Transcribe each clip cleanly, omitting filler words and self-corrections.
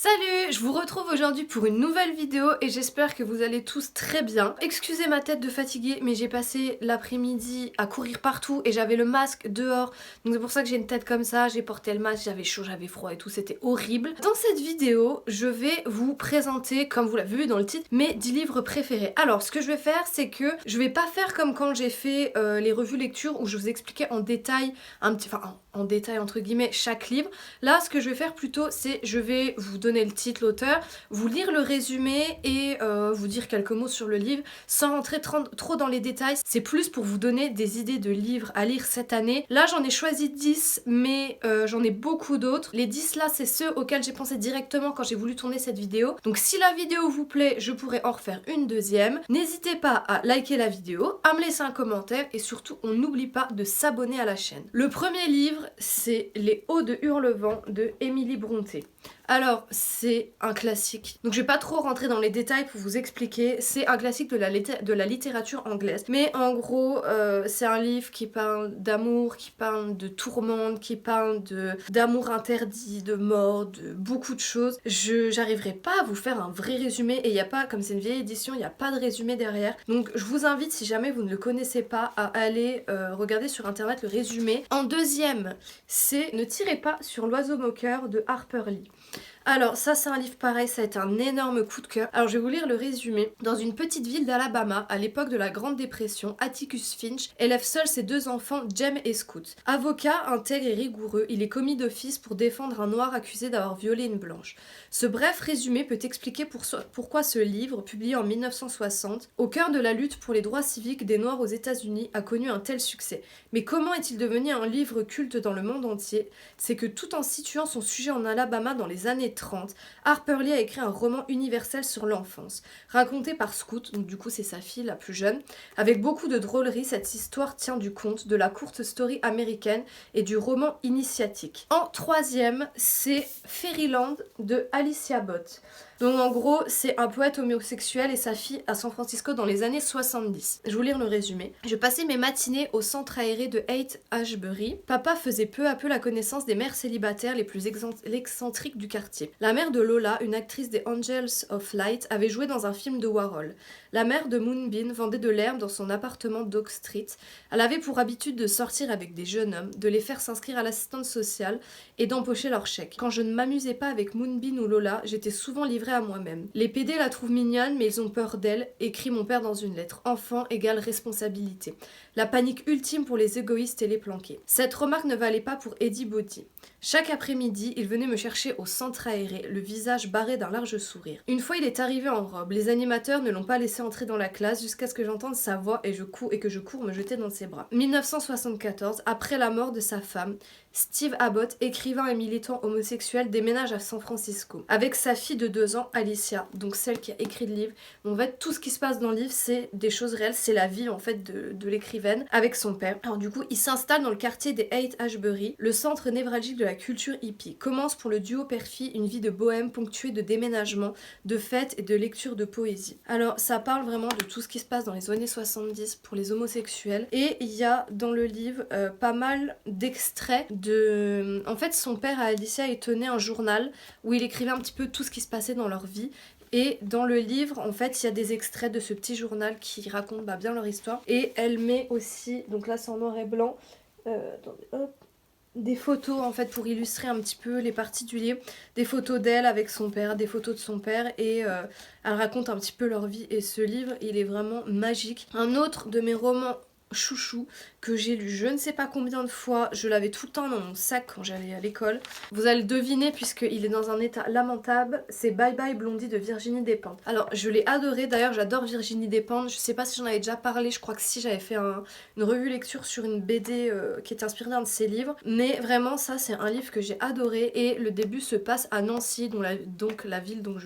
Salut, je vous retrouve aujourd'hui pour une nouvelle vidéo et j'espère que vous allez tous très bien. Excusez ma tête de fatiguée, mais j'ai passé l'après-midi à courir partout et j'avais le masque dehors. Donc c'est pour ça que j'ai une tête comme ça, j'ai porté le masque, j'avais chaud, j'avais froid et tout, c'était horrible. Dans cette vidéo, je vais vous présenter, comme vous l'avez vu dans le titre, mes 10 livres préférés. Alors ce que je vais faire, c'est que je vais pas faire comme quand j'ai fait les revues lecture où je vous expliquais en détail, en détail entre guillemets, chaque livre. Là, ce que je vais faire plutôt, c'est je vais vous donner le titre, l'auteur, vous lire le résumé et vous dire quelques mots sur le livre sans rentrer trop dans les détails. C'est plus pour vous donner des idées de livres à lire cette année. Là, j'en ai choisi 10, mais j'en ai beaucoup d'autres. Les 10 là, c'est ceux auxquels j'ai pensé directement quand j'ai voulu tourner cette vidéo. Donc si la vidéo vous plaît, je pourrais en refaire une deuxième. N'hésitez pas à liker la vidéo, à me laisser un commentaire et surtout, on n'oublie pas de s'abonner à la chaîne. Le premier livre, c'est Les Hauts de Hurlevent de Émilie Brontë. Alors, c'est un classique. Donc je vais pas trop rentrer dans les détails pour vous expliquer. C'est un classique de la littérature anglaise. Mais en gros, c'est un livre qui parle d'amour, qui parle de tourmente, qui parle d'amour interdit, de mort, de beaucoup de choses. J'arriverai pas à vous faire un vrai résumé et il y a pas, comme c'est une vieille édition, il n'y a pas de résumé derrière. Donc je vous invite, si jamais vous ne le connaissez pas, à aller regarder sur internet le résumé. En deuxième, c'est Ne tirez pas sur l'oiseau moqueur de Harper Lee. Alors ça c'est un livre pareil, ça a été un énorme coup de cœur. Alors je vais vous lire le résumé. Dans une petite ville d'Alabama, à l'époque de la Grande Dépression, Atticus Finch élève seul ses deux enfants, Jem et Scout. Avocat, intègre et rigoureux, il est commis d'office pour défendre un noir accusé d'avoir violé une blanche. Ce bref résumé peut expliquer pourquoi ce livre, publié en 1960, au cœur de la lutte pour les droits civiques des Noirs aux États-Unis, a connu un tel succès. Mais comment est-il devenu un livre culte dans le monde entier? C'est que tout en situant son sujet en Alabama dans les années 30, Harper Lee a écrit un roman universel sur l'enfance, raconté par Scout, donc du coup c'est sa fille la plus jeune. Avec beaucoup de drôlerie, cette histoire tient du compte de la courte story américaine et du roman initiatique. En troisième, c'est Fairyland de Alicia Bott. Donc en gros, c'est un poète homosexuel et sa fille à San Francisco dans les années 70. Je vais vous lire le résumé. Je passais mes matinées au centre aéré de Haight-Ashbury. Papa faisait peu à peu la connaissance des mères célibataires les plus excentriques du quartier. La mère de Lola, une actrice des Angels of Light, avait joué dans un film de Warhol. La mère de Moonbeam vendait de l'herbe dans son appartement d'Oak Street. Elle avait pour habitude de sortir avec des jeunes hommes, de les faire s'inscrire à l'assistante sociale et d'empocher leurs chèques. Quand je ne m'amusais pas avec Moonbeam ou Lola, j'étais souvent livrée à moi-même. Les PD la trouvent mignonne, mais ils ont peur d'elle, écrit mon père dans une lettre. Enfant égale responsabilité. La panique ultime pour les égoïstes et les planqués. Cette remarque ne valait pas pour Eddie Boddy. Chaque après-midi, il venait me chercher au centre aéré, le visage barré d'un large sourire. Une fois il est arrivé en robe, les animateurs ne l'ont pas laissé entrer dans la classe jusqu'à ce que j'entende sa voix et que je cours me jeter dans ses bras. 1974, après la mort de sa femme, Steve Abbott, écrivain et militant homosexuel, déménage à San Francisco avec sa fille de 2 ans, Alicia, donc celle qui a écrit le livre. En fait, tout ce qui se passe dans le livre, c'est des choses réelles, c'est la vie en fait de l'écrivaine avec son père. Alors du coup, il s'installe dans le quartier des Haight-Ashbury, le centre névralgique de la culture hippie. Commence pour le duo père-fille une vie de bohème ponctuée de déménagements, de fêtes et de lecture de poésie. Alors ça parle vraiment de tout ce qui se passe dans les années 70 pour les homosexuels et il y a dans le livre pas mal d'extraits de... En fait, son père à Alicia, il tenait un journal où il écrivait un petit peu tout ce qui se passait dans leur vie. Et dans le livre, en fait, il y a des extraits de ce petit journal qui racontent bien leur histoire. Et elle met aussi, donc là c'est en noir et blanc, attendez, hop, des photos en fait pour illustrer un petit peu les parties du livre, des photos d'elle avec son père, des photos de son père et elle raconte un petit peu leur vie et ce livre il est vraiment magique. Un autre de mes romans chouchou que j'ai lu je ne sais pas combien de fois, je l'avais tout le temps dans mon sac quand j'allais à l'école. Vous allez le deviner puisqu'il est dans un état lamentable, c'est Bye Bye Blondie de Virginie Despentes. Alors je l'ai adoré, d'ailleurs j'adore Virginie Despentes, je sais pas si j'en avais déjà parlé, je crois que si j'avais fait une revue lecture sur une BD qui est inspirée d'un de ses livres, mais vraiment ça c'est un livre que j'ai adoré et le début se passe à Nancy, donc la ville dont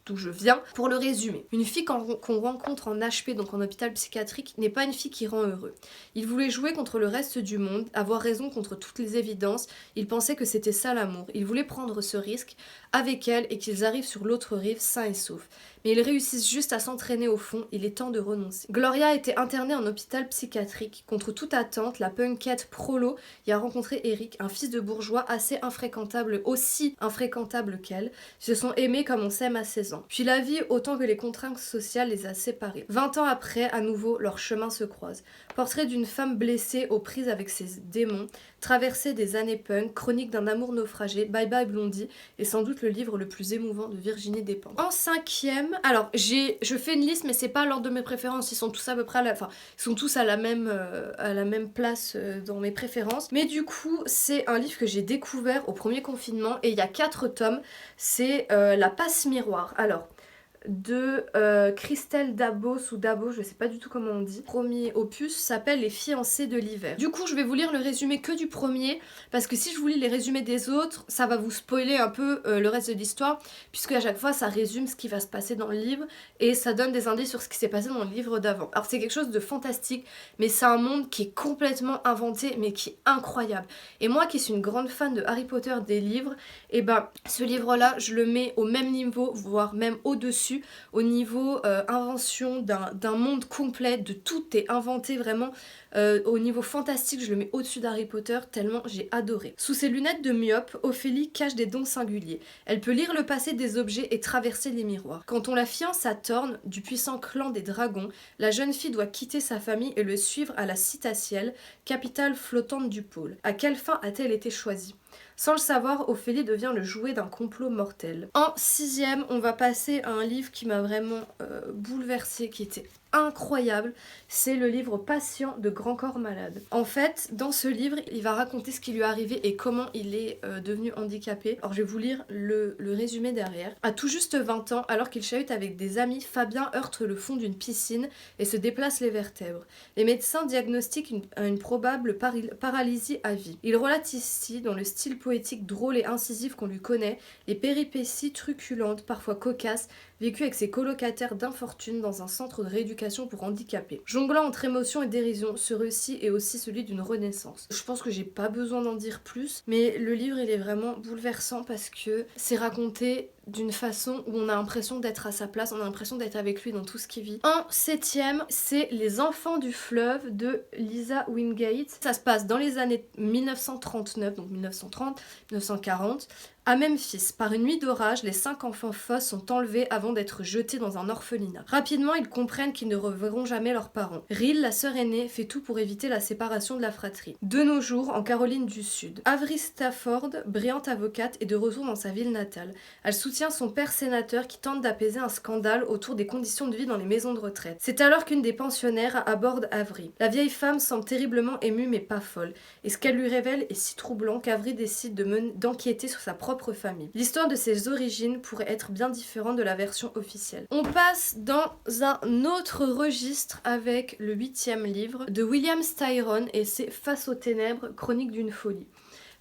d'où je viens, pour le résumer. Une fille qu'on rencontre en HP, donc en hôpital psychiatrique, n'est pas une fille qui rend heureux. Il voulait jouer contre le reste du monde, avoir raison contre toutes les évidences, il pensait que c'était ça l'amour. Il voulait prendre ce risque avec elle et qu'ils arrivent sur l'autre rive sains et saufs. Mais ils réussissent juste à s'entraîner au fond, il est temps de renoncer. Gloria a été internée en hôpital psychiatrique. Contre toute attente, la punkette Prolo y a rencontré Eric, un fils de bourgeois assez infréquentable, aussi infréquentable qu'elle. Ils se sont aimés comme on s'aime à 16 ans. Puis la vie, autant que les contraintes sociales, les a séparés. 20 ans après, à nouveau, leurs chemins se croisent. Portrait d'une femme blessée aux prises avec ses démons, traversée des années punk, chronique d'un amour naufragé, Bye Bye Blondie, est sans doute le livre le plus émouvant de Virginie Despentes. En 5e, alors je fais une liste mais c'est pas l'ordre de mes préférences, ils sont tous à peu près ils sont tous à la même place dans mes préférences. Mais du coup, c'est un livre que j'ai découvert au premier confinement et il y a 4 tomes, c'est La Passe Miroir. Alors, de Christelle Dabos ou Dabos, je sais pas du tout comment on dit. Premier opus s'appelle Les fiancés de l'hiver. Du coup, je vais vous lire le résumé que du premier, parce que si je vous lis les résumés des autres, ça va vous spoiler un peu le reste de l'histoire, puisque à chaque fois ça résume ce qui va se passer dans le livre et ça donne des indices sur ce qui s'est passé dans le livre d'avant. Alors c'est quelque chose de fantastique, mais c'est un monde qui est complètement inventé, mais qui est incroyable. Et moi qui suis une grande fan de Harry Potter des livres, et ben ce livre-là, je le mets au même niveau, voire même au-dessus, au niveau invention d'un monde complet, de tout est inventé vraiment. Au niveau fantastique, je le mets au-dessus d'Harry Potter tellement j'ai adoré. Sous ses lunettes de myope, Ophélie cache des dons singuliers. Elle peut lire le passé des objets et traverser les miroirs. Quand on la fiance à Thorn, du puissant clan des dragons, la jeune fille doit quitter sa famille et le suivre à la Citaciel, capitale flottante du pôle. À quelle fin a-t-elle été choisie ? Sans le savoir, Ophélie devient le jouet d'un complot mortel. En 6e, on va passer à un livre qui m'a vraiment bouleversée, qui était incroyable, c'est le livre Patient de Grand Corps Malade. En fait, dans ce livre, il va raconter ce qui lui est arrivé et comment il est devenu handicapé. Alors je vais vous lire le résumé derrière. À tout juste 20 ans, alors qu'il chahute avec des amis, Fabien heurte le fond d'une piscine et se déplace les vertèbres. Les médecins diagnostiquent une probable paralysie à vie. Il relate ici, dans le style poétique drôle et incisif qu'on lui connaît, les péripéties truculentes, parfois cocasses, vécues avec ses colocataires d'infortune dans un centre de rééducation pour handicapés. Jonglant entre émotion et dérision, ce récit est aussi celui d'une renaissance. Je pense que j'ai pas besoin d'en dire plus, mais le livre il est vraiment bouleversant parce que c'est raconté d'une façon où on a l'impression d'être à sa place, on a l'impression d'être avec lui dans tout ce qu'il vit. En 7e, c'est Les Enfants du fleuve de Lisa Wingate. Ça se passe dans les années 1939, donc 1930-1940. À Memphis, par une nuit d'orage, les 5 enfants Foss sont enlevés avant d'être jetés dans un orphelinat. Rapidement, ils comprennent qu'ils ne reverront jamais leurs parents. Ril, la sœur aînée, fait tout pour éviter la séparation de la fratrie. De nos jours, en Caroline du Sud, Avery Stafford, brillante avocate, est de retour dans sa ville natale. Elle soutient son père sénateur qui tente d'apaiser un scandale autour des conditions de vie dans les maisons de retraite. C'est alors qu'une des pensionnaires aborde Avery. La vieille femme semble terriblement émue mais pas folle. Et ce qu'elle lui révèle est si troublant qu'Avery décide d'enquêter sur sa propre famille. L'histoire de ses origines pourrait être bien différente de la version officielle. On passe dans un autre registre avec le 8e livre de William Styron et c'est Face aux ténèbres, chronique d'une folie.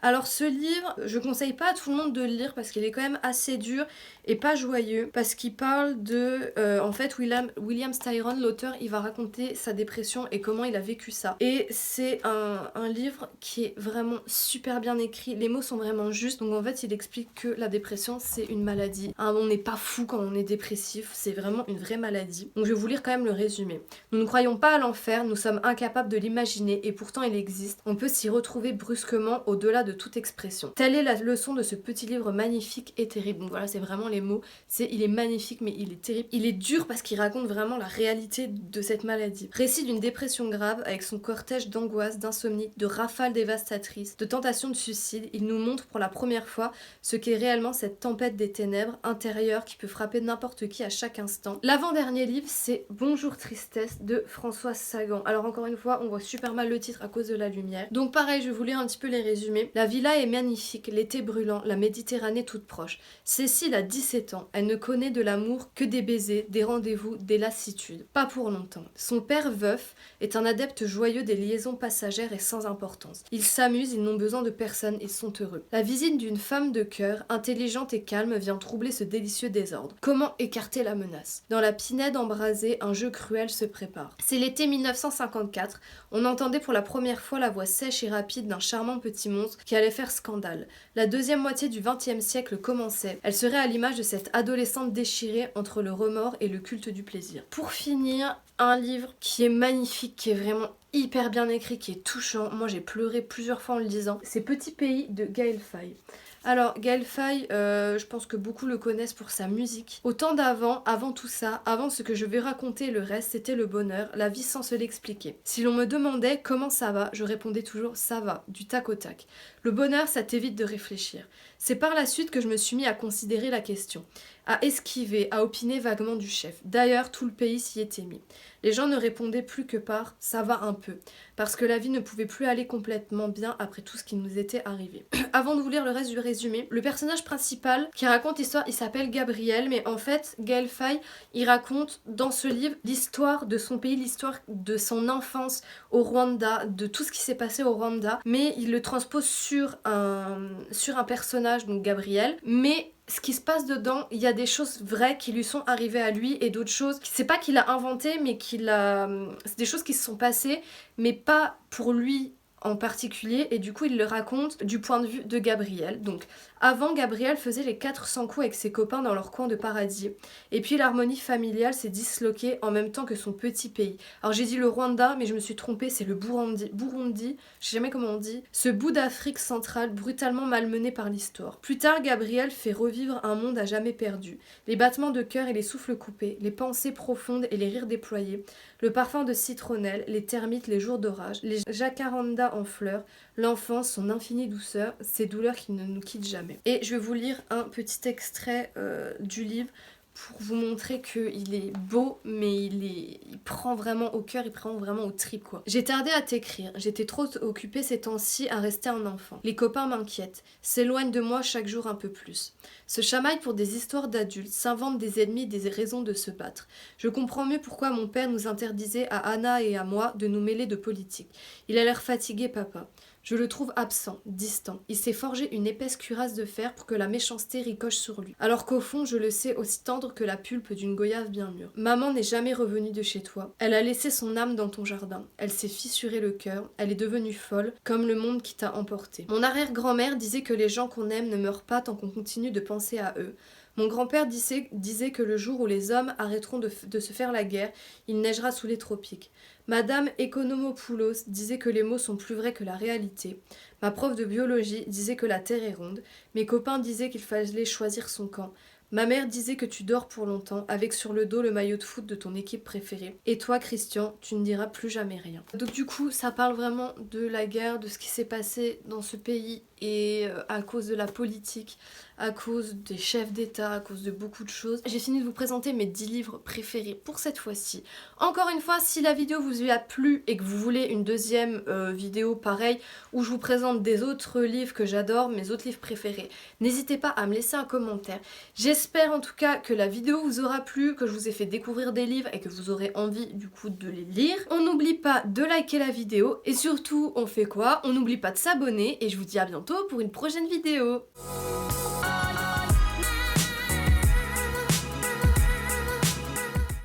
Alors ce livre, je conseille pas à tout le monde de le lire parce qu'il est quand même assez dur et pas joyeux parce qu'il parle de... en fait, William Styron, l'auteur, il va raconter sa dépression et comment il a vécu ça. Et c'est un livre qui est vraiment super bien écrit, les mots sont vraiment justes. Donc en fait, il explique que la dépression, c'est une maladie. Hein, on n'est pas fou quand on est dépressif, c'est vraiment une vraie maladie. Donc je vais vous lire quand même le résumé. Nous ne croyons pas à l'enfer, nous sommes incapables de l'imaginer et pourtant il existe. On peut s'y retrouver brusquement au-delà de toute expression. Telle est la leçon de ce petit livre magnifique et terrible. Donc voilà, c'est vraiment les mots. Il est magnifique mais il est terrible. Il est dur parce qu'il raconte vraiment la réalité de cette maladie. Récit d'une dépression grave avec son cortège d'angoisse, d'insomnie, de rafales dévastatrices, de tentations de suicide. Il nous montre pour la première fois ce qu'est réellement cette tempête des ténèbres intérieures qui peut frapper n'importe qui à chaque instant. L'avant-dernier livre, c'est Bonjour Tristesse de Françoise Sagan. Alors encore une fois, on voit super mal le titre à cause de la lumière. Donc pareil, je vais vous lire un petit peu les résumés. La villa est magnifique, l'été brûlant, la Méditerranée toute proche. Cécile a 17 ans, elle ne connaît de l'amour que des baisers, des rendez-vous, des lassitudes. Pas pour longtemps. Son père veuf est un adepte joyeux des liaisons passagères et sans importance. Ils s'amusent, ils n'ont besoin de personne, ils sont heureux. La visite d'une femme de cœur, intelligente et calme, vient troubler ce délicieux désordre. Comment écarter la menace? Dans la pinède embrasée, un jeu cruel se prépare. C'est l'été 1954, on entendait pour la première fois la voix sèche et rapide d'un charmant petit monstre qui allait faire scandale. La deuxième moitié du XXe siècle commençait. Elle serait à l'image de cette adolescente déchirée entre le remords et le culte du plaisir. Pour finir, un livre qui est magnifique, qui est vraiment hyper bien écrit, qui est touchant. Moi j'ai pleuré plusieurs fois en le lisant. C'est Petit Pays de Gaël Faye. Alors Gaël Faye, je pense que beaucoup le connaissent pour sa musique. Au temps d'avant, avant tout ça, avant ce que je vais raconter, le reste c'était le bonheur, la vie sans se l'expliquer. Si l'on me demandait comment ça va, je répondais toujours ça va, du tac au tac. Le bonheur, ça t'évite de réfléchir. C'est par la suite que je me suis mis à considérer la question, à esquiver, à opiner vaguement du chef. D'ailleurs, tout le pays s'y était mis. Les gens ne répondaient plus que par « ça va un peu », parce que la vie ne pouvait plus aller complètement bien après tout ce qui nous était arrivé. Avant de vous lire le reste du résumé, le personnage principal qui raconte l'histoire, il s'appelle Gabriel, mais en fait, Gaël Faye, il raconte dans ce livre l'histoire de son pays, l'histoire de son enfance au Rwanda, de tout ce qui s'est passé au Rwanda, mais il le transpose sur un personnage, donc Gabriel, mais ce qui se passe dedans, il y a des choses vraies qui lui sont arrivées à lui et d'autres choses, c'est pas qu'il a inventé, mais c'est des choses qui se sont passées, mais pas pour lui en particulier, et du coup il le raconte du point de vue de Gabriel. Donc avant, Gabriel faisait les 400 coups avec ses copains dans leur coin de paradis, et puis l'harmonie familiale s'est disloquée en même temps que son petit pays. Alors j'ai dit le Rwanda, mais je me suis trompée, c'est le Burundi, je sais jamais comment on dit, ce bout d'Afrique centrale brutalement malmené par l'histoire. Plus tard, Gabriel fait revivre un monde à jamais perdu, les battements de cœur et les souffles coupés, les pensées profondes et les rires déployés, le parfum de citronnelle, les termites, les jours d'orage, les jacarandas en fleurs, l'enfance, son infinie douceur, ces douleurs qui ne nous quittent jamais. Et je vais vous lire un petit extrait du livre pour vous montrer qu'il est beau, mais il prend vraiment au cœur, il prend vraiment au trip quoi. J'ai tardé à t'écrire, j'étais trop occupée ces temps-ci à rester un enfant. Les copains m'inquiètent, s'éloignent de moi chaque jour un peu plus. Se chamaillent pour des histoires d'adultes, s'inventent des ennemis et des raisons de se battre. Je comprends mieux pourquoi mon père nous interdisait à Anna et à moi de nous mêler de politique. Il a l'air fatigué, papa. Je le trouve absent, distant. Il s'est forgé une épaisse cuirasse de fer pour que la méchanceté ricoche sur lui. Alors qu'au fond, je le sais aussi tendre que la pulpe d'une goyave bien mûre. Maman n'est jamais revenue de chez toi. Elle a laissé son âme dans ton jardin. Elle s'est fissuré le cœur. Elle est devenue folle, comme le monde qui t'a emporté. Mon arrière-grand-mère disait que les gens qu'on aime ne meurent pas tant qu'on continue de penser à eux. Mon grand-père disait que le jour où les hommes arrêteront de se faire la guerre, il neigera sous les tropiques. Madame Economopoulos disait que les mots sont plus vrais que la réalité. Ma prof de biologie disait que la Terre est ronde. Mes copains disaient qu'il fallait choisir son camp. Ma mère disait que tu dors pour longtemps, avec sur le dos le maillot de foot de ton équipe préférée. Et toi, Christian, tu ne diras plus jamais rien. Donc du coup, ça parle vraiment de la guerre, de ce qui s'est passé dans ce pays, et à cause de la politique, à cause des chefs d'État, à cause de beaucoup de choses. J'ai fini de vous présenter mes 10 livres préférés pour cette fois-ci. Encore une fois, si la vidéo vous a plu et que vous voulez une deuxième vidéo pareille, où je vous présente des autres livres que j'adore, mes autres livres préférés, n'hésitez pas à me laisser un commentaire. J'espère en tout cas que la vidéo vous aura plu, que je vous ai fait découvrir des livres et que vous aurez envie du coup de les lire. On n'oublie pas de liker la vidéo et surtout, on fait quoi? On n'oublie pas de s'abonner et je vous dis à bientôt pour une prochaine vidéo.